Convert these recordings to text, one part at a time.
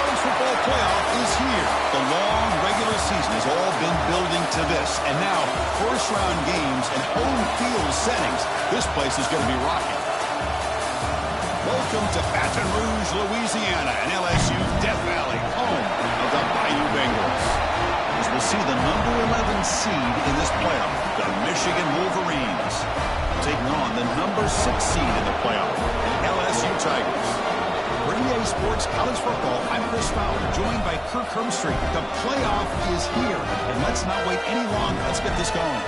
college football playoff is here. The long regular season has all been building to this. And now, first-round games and home field settings. This place is going to be rocking. Welcome to Baton Rouge, Louisiana, and LSU's Death Valley, home of the Bayou Bengals. As we'll see the number 11 seed in this playoff, the Michigan Wolverines, taking on the number 6 seed in the playoff, the LSU Tigers. For EA Sports College Football, I'm Chris Fowler, joined by Kirk Herbstreit. The playoff is here, and let's not wait any longer. Let's get this going.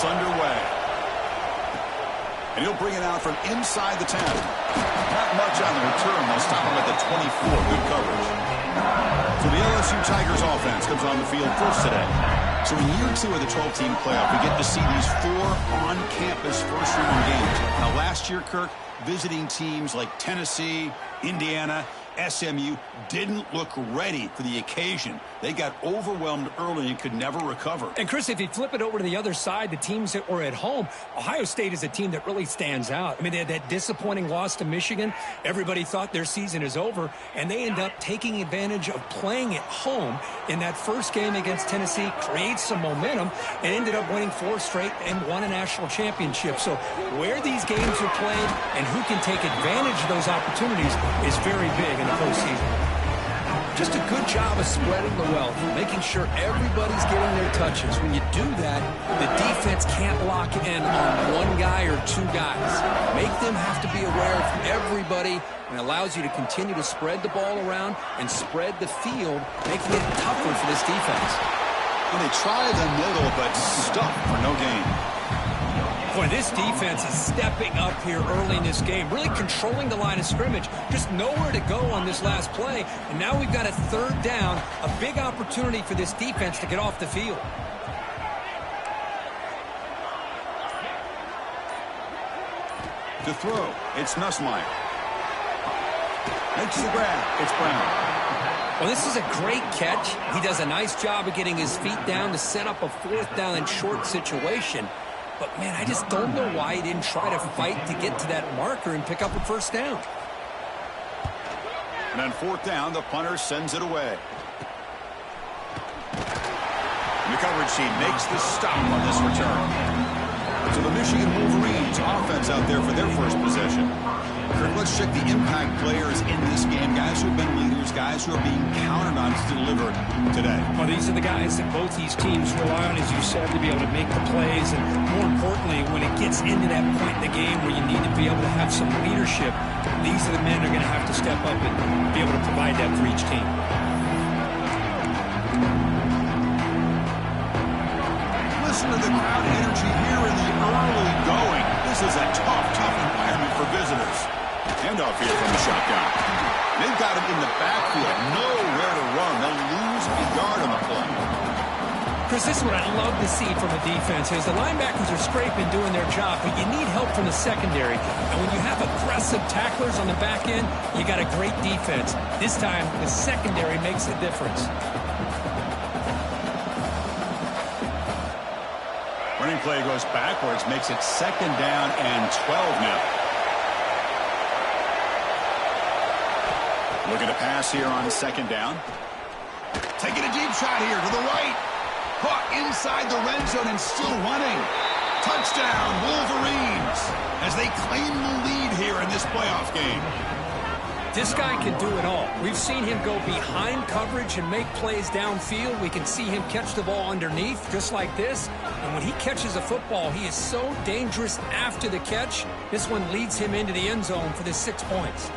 Underway. And he'll bring it out from inside the 10. Not much on the return. They'll stop him at the 24. Good coverage. So the LSU Tigers offense comes on the field first today. So in year 2 of the 12-team playoff, we get to see these 4 on-campus first-round games. Now last year, Kirk, visiting teams like Tennessee, Indiana, SMU didn't look ready for the occasion. They got overwhelmed early and could never recover. And, Chris, if you flip it over to the other side, the teams that were at home, Ohio State is a team that really stands out. I mean, they had that disappointing loss to Michigan. Everybody thought their season is over, and they end up taking advantage of playing at home in that first game against Tennessee, create some momentum, and ended up winning 4 straight and won a national championship. So where these games are played and who can take advantage of those opportunities is very big in the postseason. Just a good job of spreading the wealth, making sure everybody's getting their touches. When you do that, the defense can't lock in on one guy or 2 guys. Make them have to be aware of everybody, and allows you to continue to spread the ball around and spread the field, making it tougher for this defense. And they try the middle, but stuck for no gain. Boy, this defense is stepping up here early in this game, really controlling the line of scrimmage, just nowhere to go on this last play. And now we've got a 3rd down, a big opportunity for this defense to get off the field. To throw, it's Nussmeier. Makes the grab, it's Brown. Well, this is a great catch. He does a nice job of getting his feet down to set up a 4th down and short situation. But, man, I just don't know why he didn't try to fight to get to that marker and pick up a 1st down. And on 4th down, the punter sends it away. And the coverage team makes the stop on this return. So the Michigan Wolverines offense out there for their first possession. Kirk, let's check the impact players in this game. Guys who have been leaders, guys who are being counted on to deliver today. Well, these are the guys that both these teams rely on, as you said, to be able to make the plays. And more importantly, when it gets into that point in the game where you need to be able to have some leadership, these are the men who are going to have to step up and be able to provide that for each team. Listen to the crowd energy here in the early going. This is a tough environment for visitors. Handoff here from the shotgun. They've got him in the backfield. Nowhere to run. They'll lose a yard on the play. Chris, this is what I love to see from a defense is the linebackers are scraping, doing their job, but you need help from the secondary. And when you have aggressive tacklers on the back end, you got a great defense. This time, the secondary makes the difference. Running play goes backwards, makes it 2nd down and 12 now. Looking to pass here on 2nd down. Taking a deep shot here to the right. Caught inside the red zone and still running. Touchdown, Wolverines, as they claim the lead here in this playoff game. This guy can do it all. We've seen him go behind coverage and make plays downfield. We can see him catch the ball underneath, just like this. And when he catches a football, he is so dangerous after the catch. This one leads him into the end zone for the 6 points.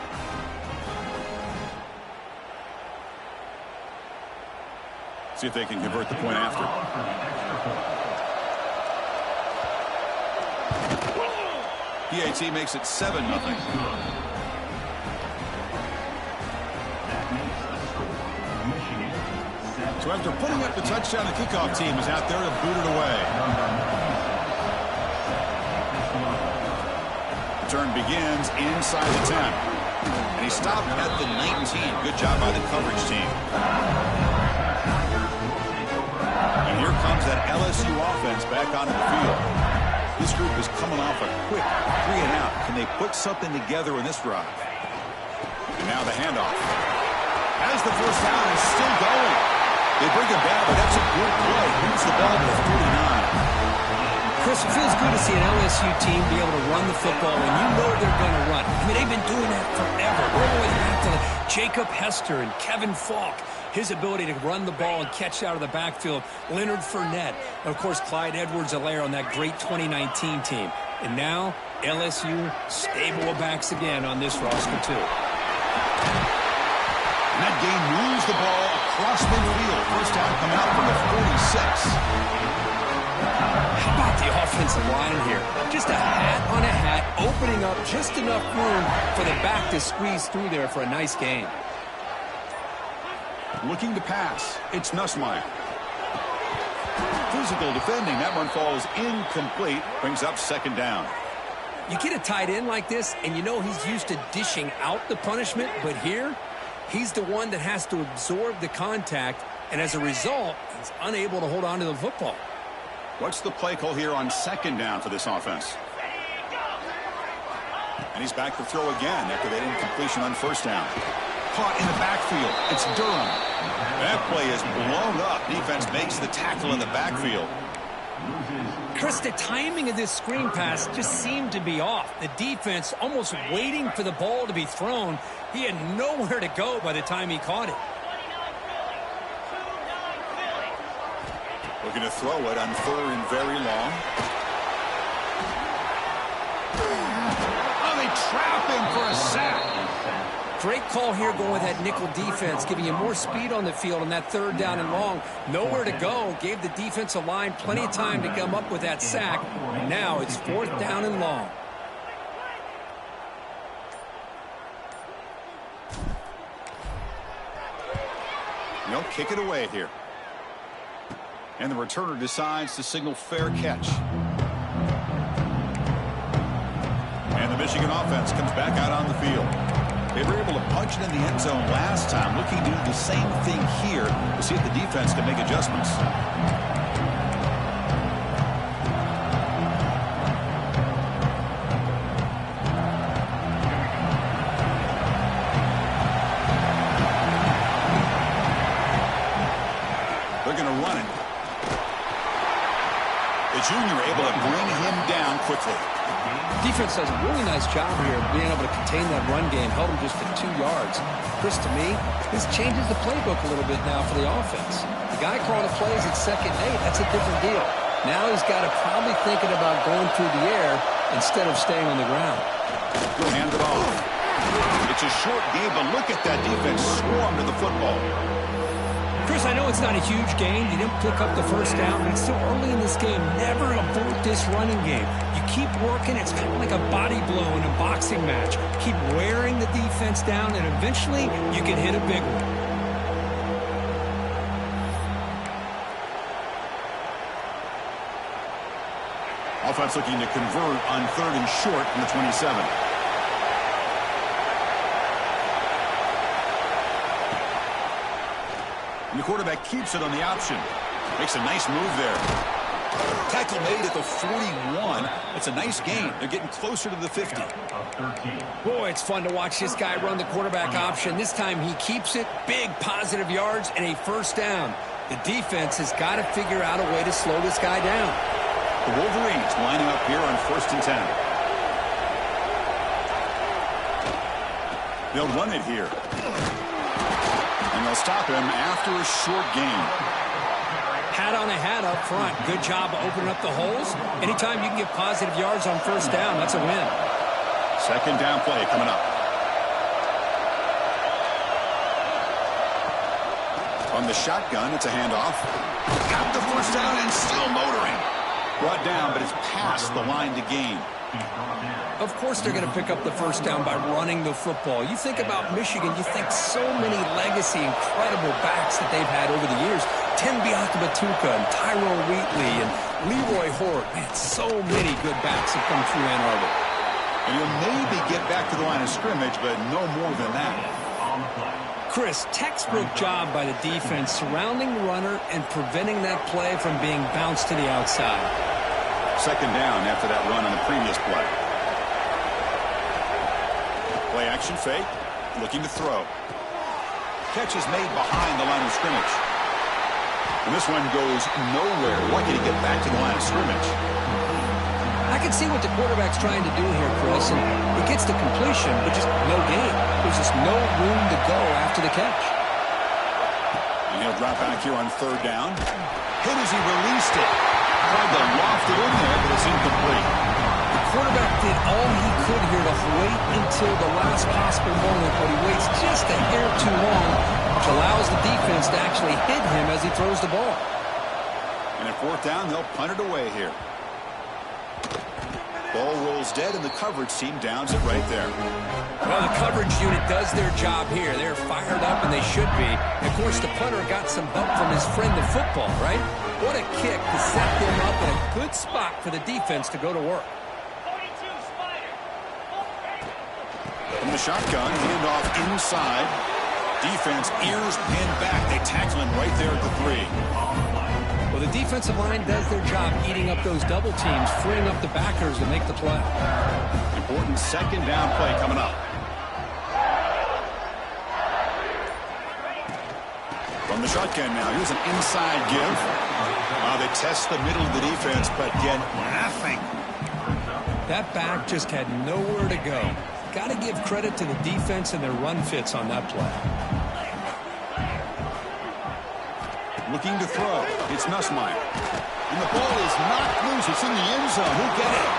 See if they can convert the point after. PAT makes it 7-0. So after putting up the touchdown, the kickoff team is out there to boot it away. Turn begins inside the 10. And he stopped at the 19. Good job by the coverage team. And here comes that LSU offense back onto the field. This group is coming off a quick 3 and out. Can they put something together in this drive? And now the handoff. As the first down is still going. They bring him down, but that's a good play. Moves the ball to the 49. Chris, it feels good to see an LSU team be able to run the football when you know they're going to run. I mean, they've been doing that forever. All the way back to Jacob Hester and Kevin Falk. His ability to run the ball and catch out of the backfield. Leonard Fournette. And, of course, Clyde Edwards-Helaire on that great 2019 team. And now, LSU stable of backs again on this roster, too. And that game moves the ball across midfield. First down come out from the 46. How about the offensive line here? Just a hat on a hat, opening up just enough room for the back to squeeze through there for a nice gain. Looking to pass. It's Nussmeier. Physical defending. That one falls incomplete. Brings up second down. You get a tight end like this, and you know he's used to dishing out the punishment, but here, he's the one that has to absorb the contact, and as a result, he's unable to hold on to the football. What's the play call here on second down for this offense? And he's back to throw again after that incompletion on first down. Caught in the backfield. It's Durham. That play is blown up. Defense makes the tackle in the backfield. Chris, the timing of this screen pass just seemed to be off. The defense almost waiting for the ball to be thrown. He had nowhere to go by the time he caught it. Looking to throw it on third and very long. Oh, they trap him for a sack. Great call here going with that nickel defense, giving you more speed on the field on that third down and long. Nowhere to go. Gave the defensive line plenty of time to come up with that sack. And now it's fourth down and long. They'll kick it away here. And the returner decides to signal fair catch. And the Michigan offense comes back out on the field. They were able to punch it in the end zone last time. Looking to do the same thing here to see if the defense can make adjustments. They're going to run it. The junior able to bring him down quickly. Defense does a really nice job here of being able to contain that run game. Held him just for 2 yards. Chris, to me, this changes the playbook a little bit now for the offense. The guy calling the plays at 2nd and 8, that's a different deal. Now he's got to probably thinking about going through the air instead of staying on the ground. He'll hand it off. It's a short game, but look at that defense swarm to the football. Chris, I know it's not a huge gain. You didn't pick up the first down, but it's still early in this game. Never abort this running game. You keep working. It's kind of like a body blow in a boxing match. Keep wearing the defense down, and eventually you can hit a big one. Offense looking to convert on third and short from the 27. And the quarterback keeps it on the option. Makes a nice move there. Tackle made at the 41. It's a nice gain. They're getting closer to the 50. Boy, it's fun to watch this guy run the quarterback option. This time he keeps it. Big positive yards and a first down. The defense has got to figure out a way to slow this guy down. The Wolverines lining up here on 1st and 10. They'll run it here. And they'll stop him after a short gain. Hat on a hat up front. Good job of opening up the holes. Anytime you can get positive yards on first down, that's a win. Second down play coming up. On the shotgun, it's a handoff. Got the first down and still motoring. Brought down, but it's past the line to gain. Of course they're going to pick up the first down by running the football. You think about Michigan, you think so many legacy, incredible backs that they've had over the years. Tim Biakabatuka and Tyrone Wheatley and Leroy Hort. Man, so many good backs have come through Ann Arbor. And he'll maybe get back to the line of scrimmage, but no more than that. Chris, textbook job by the defense surrounding the runner and preventing that play from being bounced to the outside. Second down after that run on the previous play. Play action fake, looking to throw. Catch is made behind the line of scrimmage. And this one goes nowhere. Why can he get back to the line of scrimmage? I can see what the quarterback's trying to do here, Chris, and he gets the completion, but just no gain. There's just no room to go after the catch. And he'll drop back here on third down. Hit as he released it. Tried to loft it in there, but it's incomplete. The quarterback did all he could here to wait until the last possible moment, but he waits just a hair too long, which allows the defense to actually hit him as he throws the ball. And at fourth down, they'll punt it away here. Ball rolls dead, and the coverage team downs it right there. Well, the coverage unit does their job here. They're fired up, and they should be. And of course, the punter got some help from his friend of football, right? What a kick to set them up in a good spot for the defense to go to work. From the shotgun, handoff inside. Defense, ears pinned back. They tackle him right there at the 3. Well, the defensive line does their job eating up those double teams, freeing up the backers to make the play. Important second down play coming up. From the shotgun now, here's an inside give. They test the middle of the defense, but get nothing. That back just had nowhere to go. Got to give credit to the defense and their run fits on that play. Looking to throw. It's Nussmeier. And the ball is knocked loose. It's in the end zone. Who get it?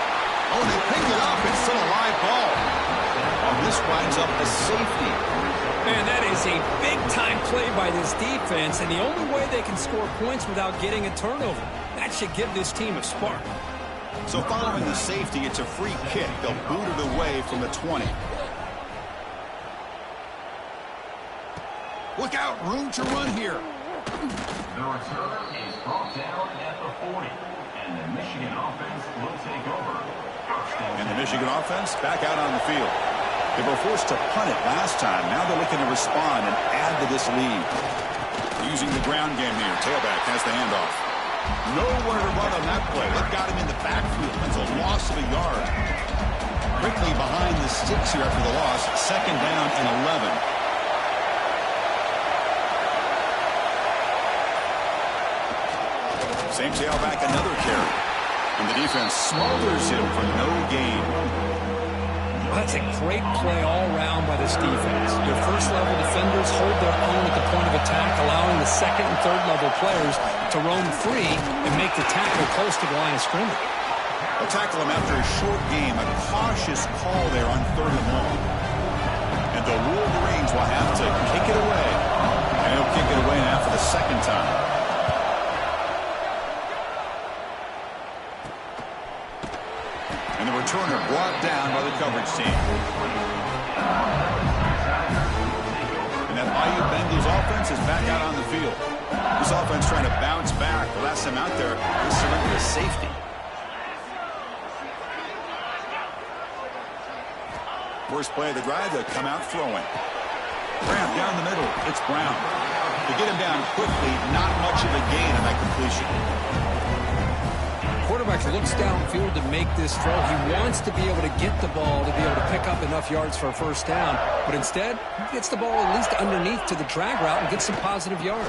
Oh, they picked it up. It's still a live ball. And this winds up a safety. Man, that is a big-time play by this defense, and the only way they can score points without getting a turnover. That should give this team a spark. So following the safety, it's a free kick. They'll boot it away from the 20. Look out. Room to run here. The return is brought down at the 40, and the Michigan offense will take over. And the Michigan offense back out on the field. They were forced to punt it last time. Now they're looking to respond and add to this lead. Using the ground game here. Tailback has the handoff. Nowhere to run on that play. They've got him in the backfield. It's a loss of a yard. Quickly behind the sticks here after the loss. Second down and 11. Same tailback, another carry. And the defense smothers him for no gain. That's a great play all around by this defense. Your first-level defenders hold their own at the point of attack, allowing the second- and third-level players to roam free and make the tackle close to the line of scrimmage. They'll tackle him after a short game. A cautious call there on 3rd and long. And the Wolverines will have to kick it away. And he'll kick it away now for the second time. And the returner brought down by the coverage team. And that Bayou Bengals offense is back out on the field. This offense trying to bounce back. The last time out there, they surrendered a safety. First play of the drive, they'll come out throwing. Ramp down the middle. It's Brown. To get him down quickly, not much of a gain on that completion. Quarterback looks downfield to make this throw. He wants to be able to get the ball to be able to pick up enough yards for a first down. But instead, he gets the ball at least underneath to the drag route and gets some positive yards.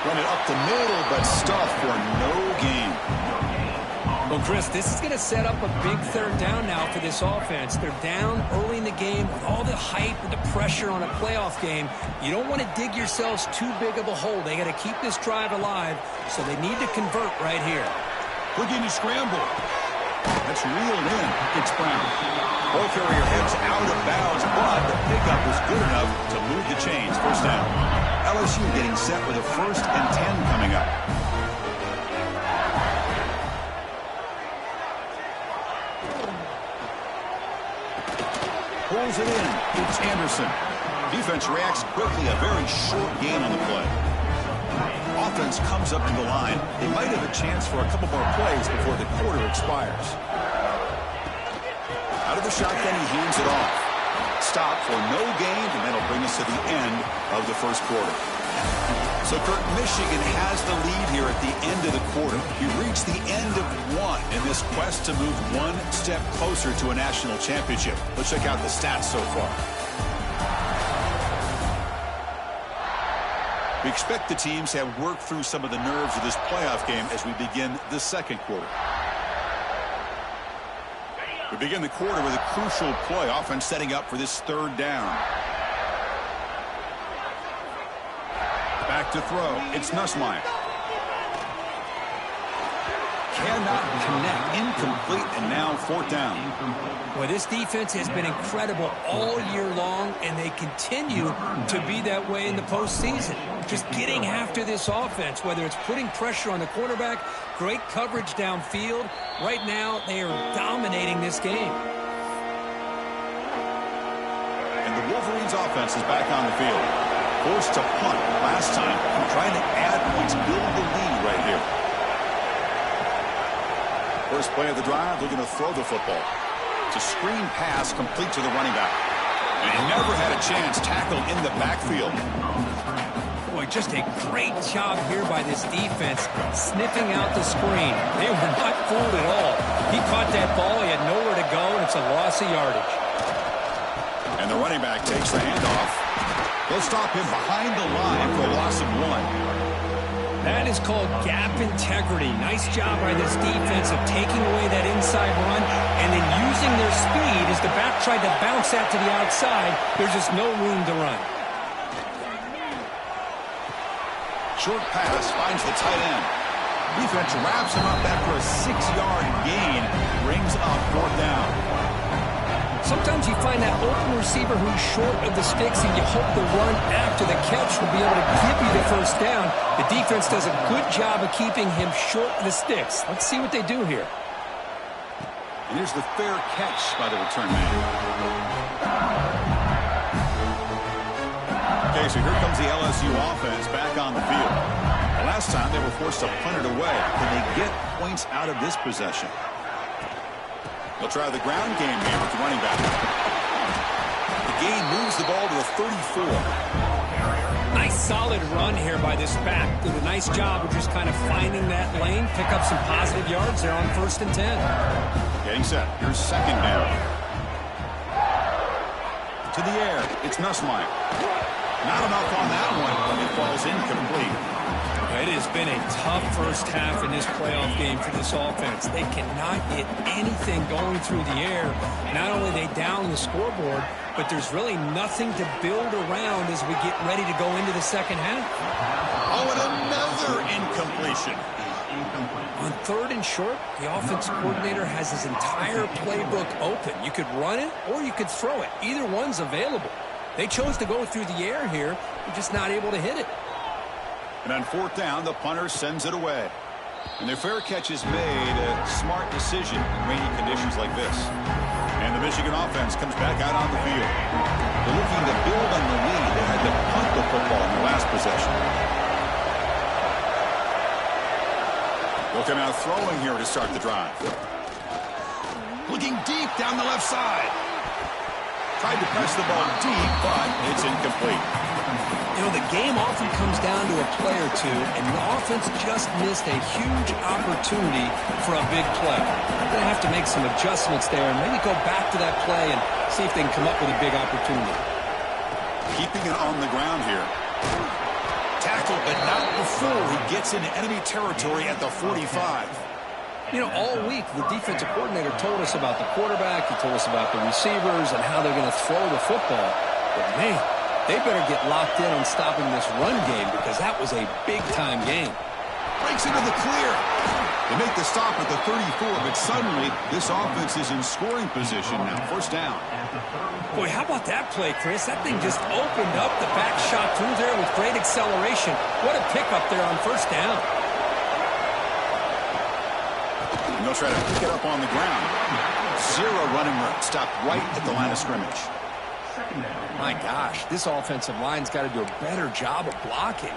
Run it up the middle, but stuffed for no gain. Well, Chris, this is going to set up a big third down now for this offense. They're down early in the game with all the hype and the pressure on a playoff game. You don't want to dig yourselves too big of a hole. They got to keep this drive alive, so they need to convert right here. Looking to scramble. That's reeled in. It's Brown. Ball carrier heads out of bounds, but the pickup was good enough to move the chains. First down. LSU getting set with a 1st and 10 coming up. Pulls it in. It's Anderson. Defense reacts quickly. A very short game on the play. Offense comes up to the line. They might have a chance for a couple more plays before the quarter expires. Out of the shotgun, he hands it off. Stop for no gain, and that'll bring us to the end of the first quarter. So, Kirk, Michigan has the lead here at the end of the quarter. We reached the end of one in this quest to move one step closer to a national championship. Let's check out the stats so far. We expect the teams to have worked through some of the nerves of this playoff game as we begin the second quarter. We begin the quarter with a crucial play, offense setting up for this third down. Back to throw. It's Nussmeier. Cannot connect. Incomplete, and now fourth down. Well, this defense has been incredible all year long, and they continue to be that way in the postseason. Just getting after this offense, whether it's putting pressure on the quarterback, great coverage downfield. Right now, they are dominating this game. And the Wolverines offense is back on the field. Forced to punt last time, trying to add points, build the lead right here. First play of the drive, looking to throw the football. It's a screen pass complete to the running back. And he never had a chance, tackled in the backfield. Boy, just a great job here by this defense, sniffing out the screen. They were not fooled at all. He caught that ball, he had nowhere to go, and it's a loss of yardage. And the running back takes the handoff. They'll stop him behind the line for a loss of one. That is called gap integrity. Nice job by this defense of taking away that inside run and then using their speed as the back tried to bounce that to the outside. There's just no room to run. Short pass finds the tight end. Defense wraps him up after a 6-yard gain. Brings up fourth down. Sometimes you find that open receiver who's short of the sticks, and you hope the run after the catch will be able to give you the first down. The defense does a good job of keeping him short of the sticks. Let's see what they do here. And here's the fair catch by the return man. Okay, so here comes the LSU offense back on the field. The last time they were forced to punt it away. Can they get points out of this possession? They'll try the ground game here with the running back. The gain moves the ball to the 34. Nice solid run here by this back. Did a nice job of just kind of finding that lane, pick up some positive yards there on 1st and 10. Getting set. Here's second down. To the air. It's Nussmeier. Not enough on that one. It falls incomplete. It has been a tough first half in this playoff game for this offense. They cannot get anything going through the air. Not only are they down the scoreboard, but there's really nothing to build around as we get ready to go into the second half. Oh, and another incompletion. On 3rd and short, the offensive coordinator has his entire playbook open. You could run it or you could throw it. Either one's available. They chose to go through the air here. They're just not able to hit it. And on 4th down, the punter sends it away. And their fair catch is made, a smart decision in rainy conditions like this. And the Michigan offense comes back out on the field. They're looking to build on the lead. They had to punt the football in the last possession. They'll come out throwing here to start the drive. Looking deep down the left side. Tried to press the ball deep, but it's incomplete. You know, the game often comes down to a play or two, and the offense just missed a huge opportunity for a big play. They're going to have to make some adjustments there and maybe go back to that play and see if they can come up with a big opportunity. Keeping it on the ground here. Tackled, but not before he gets into enemy territory at the 45. You know, all week, the defensive coordinator told us about the quarterback, he told us about the receivers and how they're going to throw the football. But, man, they better get locked in on stopping this run game because that was a big-time game. Breaks into the clear. They make the stop at the 34, but suddenly this offense is in scoring position now. First down. Boy, how about that play, Chris? That thing just opened up. The back shot through there with great acceleration. What a pickup there on first down. And they'll try to pick it up on the ground. Zero running room. Stopped right at the line of scrimmage. My gosh, this offensive line's got to do a better job of blocking.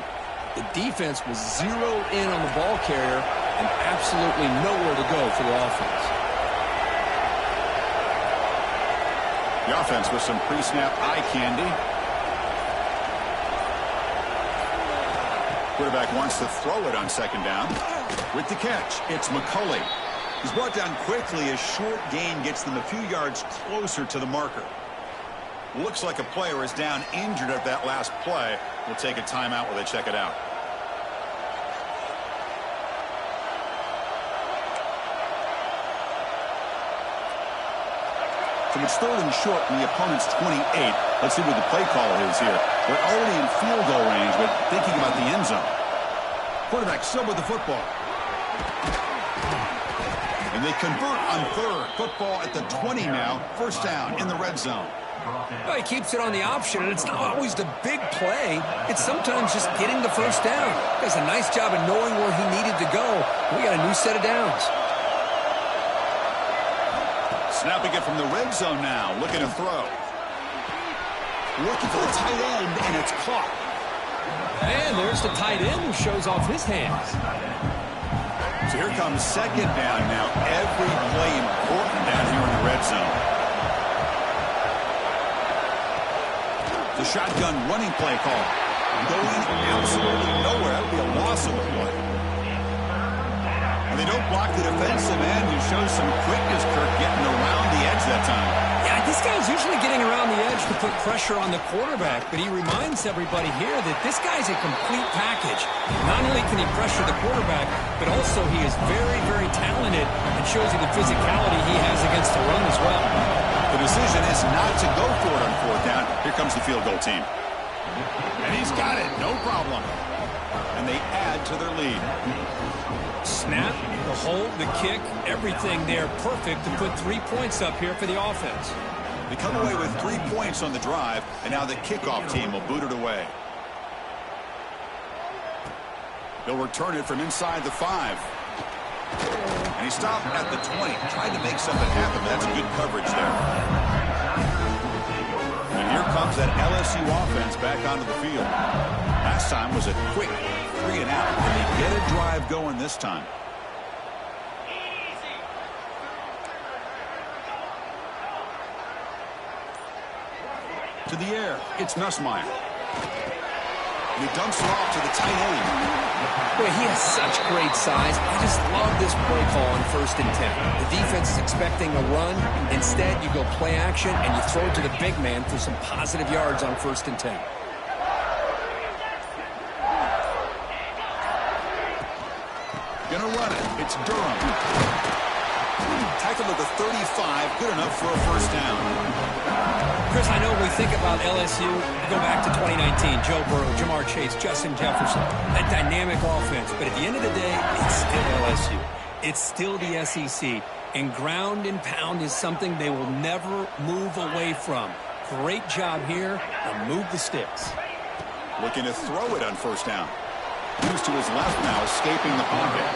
The defense was zeroed in on the ball carrier and absolutely nowhere to go for the offense. The offense with some pre-snap eye candy. Quarterback wants to throw it on second down. With the catch, it's McCulley. He's brought down quickly. A short gain gets them a few yards closer to the marker. Looks like a player is down injured at that last play. We'll take a timeout while they check it out. So it's third and short from the opponent's 28. Let's see what the play call is here. They're already in field goal range, but thinking about the end zone. Quarterback still with the football. And they convert on third. Football at the 20 now. First down in the red zone. Well, he keeps it on the option, and it's not always the big play. It's sometimes just getting the first down. He does a nice job of knowing where he needed to go. We got a new set of downs. Snapping it from the red zone now. Looking to throw. Looking for the tight end, and it's caught. And there's the tight end who shows off his hands. So here comes second down now. Every play important down here in the red zone. The shotgun running play call. Going absolutely nowhere. That would be a loss of a play. And they don't block the defensive end, who shows some quickness, Kirk, getting around the edge that time. Yeah, this guy's usually getting around the edge to put pressure on the quarterback, but he reminds everybody here that this guy's a complete package. Not only can he pressure the quarterback, but also he is very, very talented and shows you the physicality he has against the run as well. The decision is not to go for it on fourth down. Here comes the field goal team. And he's got it, no problem. And they add to their lead. Snap, the hold, the kick, everything there perfect to put 3 points up here for the offense. They come away with 3 points on the drive, and now the kickoff team will boot it away. They'll return it from inside the 5. And he stopped at the 20, tried to make something happen, but that's good coverage there. And here comes that LSU offense back onto the field. Last time was a quick 3 and out, and they get a drive going this time. To the air, it's Nussmeier. And he dumps it off to the tight end. Boy, he has such great size. I just love this play call on 1st and 10. The defense is expecting a run. Instead, you go play action, and you throw it to the big man for some positive yards on 1st and 10. Gonna run it. It's Durham. Tackled at the 35. Good enough for a first down. Chris, I know when we think about LSU, go back to 2019, Joe Burrow, Jamar Chase, Justin Jefferson, that dynamic offense. But at the end of the day, it's still LSU. It's still the SEC. And ground and pound is something they will never move away from. Great job here. Now move the sticks. Looking to throw it on first down. Moves to his left now, escaping the pocket.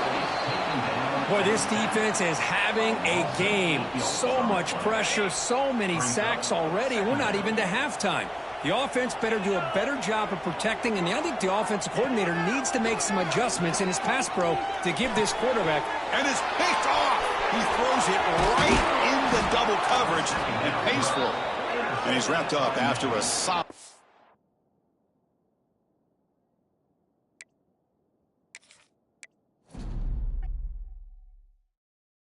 Boy, this defense is having a game. So much pressure, so many sacks already. We're not even to halftime. The offense better do a better job of protecting, and I think the offensive coordinator needs to make some adjustments in his pass pro to give this quarterback. And it's picked off. He throws it right into double coverage and pays for it. And he's wrapped up after a solid...